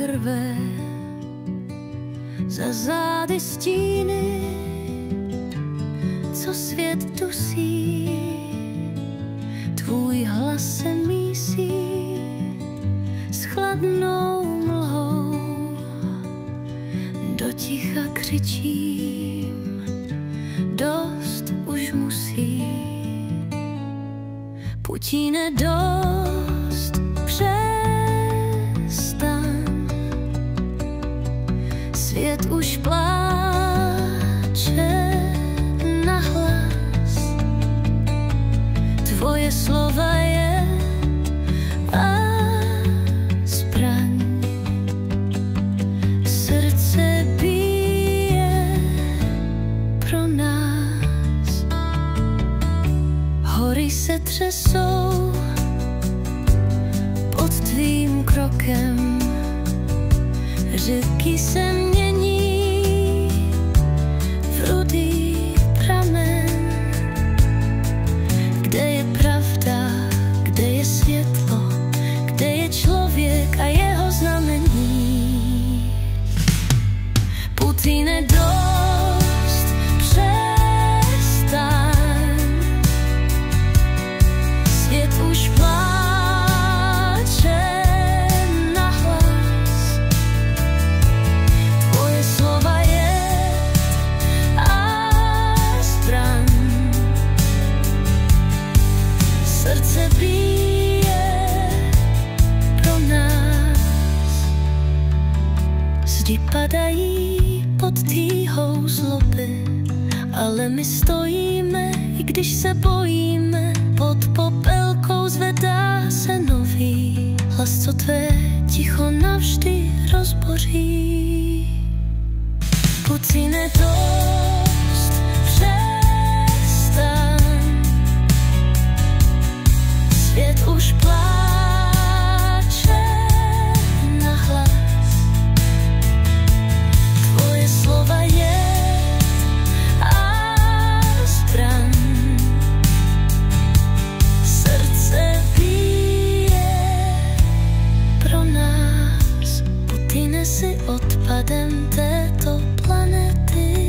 krve, za zády stíny, co svět dusí, tvůj hlas se mísí s chladnou mlhou. Do ticha křičím, dost už musí. Putine, dost, přestaň. Svět už pláče nahlas. Tvoje slova je zbraň. Srdce bije pro nás. Hory se třesou pod tvým krokem. Řeky se mění v rudý pramen. Kde je pravda, kde je světlo, kde je člověk a jeho znamení. Putine, dost, přestaň. Svět už pláče nahlas. Tvoje slova je zbraň. Srdce bije pro nás. Zdi padají pod tíhou zloby, ale my stojíme, i když se bojíme. Pod popelkou zvedá se nový hlas, co tvé ticho navždy rozboří. Putine, dost, přestaň. Svět už pláče nahlas. Tvoje slova je zbraň. Srdce bije pro nás. Putine, si odpadem této planety.